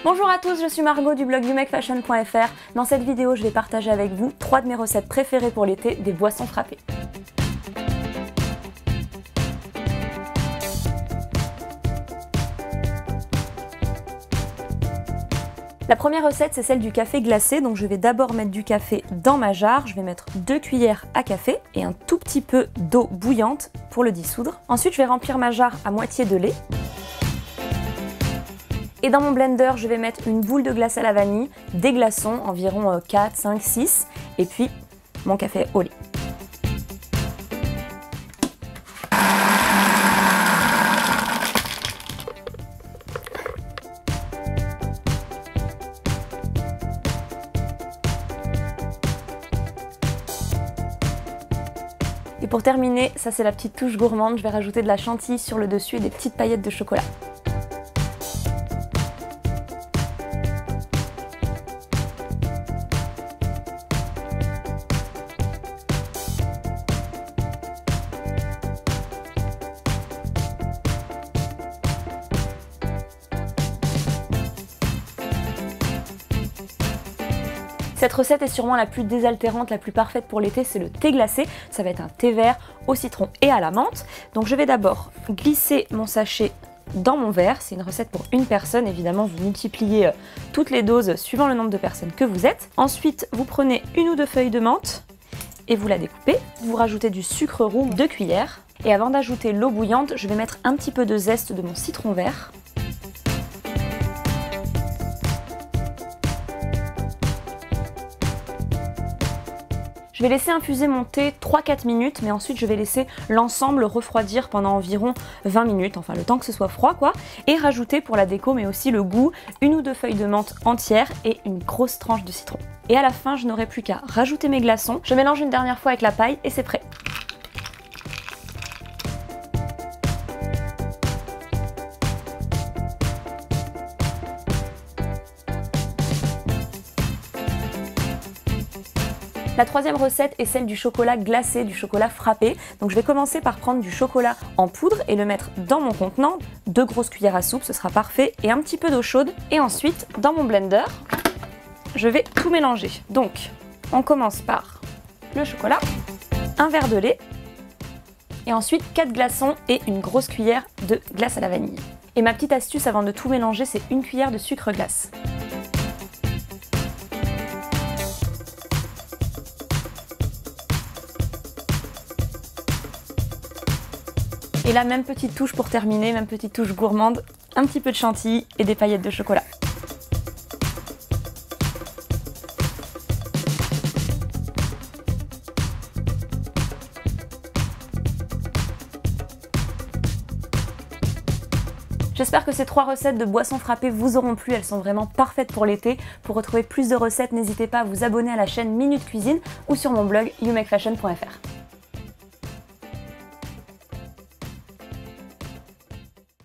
Bonjour à tous, je suis Margot du blog youmakefashion.fr. Dans cette vidéo, je vais partager avec vous 3 de mes recettes préférées pour l'été des boissons frappées. La première recette, c'est celle du café glacé, donc je vais d'abord mettre du café dans ma jarre, je vais mettre 2 cuillères à café et un tout petit peu d'eau bouillante pour le dissoudre. Ensuite, je vais remplir ma jarre à moitié de lait. Et dans mon blender, je vais mettre une boule de glace à la vanille, des glaçons, environ 4, 5, 6, et puis mon café au lait. Et pour terminer, ça c'est la petite touche gourmande, je vais rajouter de la chantilly sur le dessus et des petites paillettes de chocolat. Cette recette est sûrement la plus désaltérante, la plus parfaite pour l'été, c'est le thé glacé. Ça va être un thé vert au citron et à la menthe. Donc je vais d'abord glisser mon sachet dans mon verre. C'est une recette pour une personne, évidemment vous multipliez toutes les doses suivant le nombre de personnes que vous êtes. Ensuite vous prenez une ou deux feuilles de menthe et vous la découpez. Vous rajoutez du sucre roux, 2 cuillères. Et avant d'ajouter l'eau bouillante, je vais mettre un petit peu de zeste de mon citron vert. Je vais laisser infuser mon thé 3-4 minutes, mais ensuite je vais laisser l'ensemble refroidir pendant environ 20 minutes, enfin le temps que ce soit froid quoi, et rajouter pour la déco mais aussi le goût, une ou deux feuilles de menthe entières et une grosse tranche de citron. Et à la fin, je n'aurai plus qu'à rajouter mes glaçons, je mélange une dernière fois avec la paille et c'est prêt. La troisième recette est celle du chocolat glacé, du chocolat frappé. Donc je vais commencer par prendre du chocolat en poudre et le mettre dans mon contenant, 2 grosses cuillères à soupe, ce sera parfait, et un petit peu d'eau chaude. Et ensuite, dans mon blender, je vais tout mélanger. Donc, on commence par le chocolat, un verre de lait, et ensuite 4 glaçons et une grosse cuillère de glace à la vanille. Et ma petite astuce avant de tout mélanger, c'est une cuillère de sucre glace. Et là, même petite touche pour terminer, même petite touche gourmande, un petit peu de chantilly et des paillettes de chocolat. J'espère que ces 3 recettes de boissons frappées vous auront plu, elles sont vraiment parfaites pour l'été. Pour retrouver plus de recettes, n'hésitez pas à vous abonner à la chaîne Minute Cuisine ou sur mon blog youmakefashion.fr.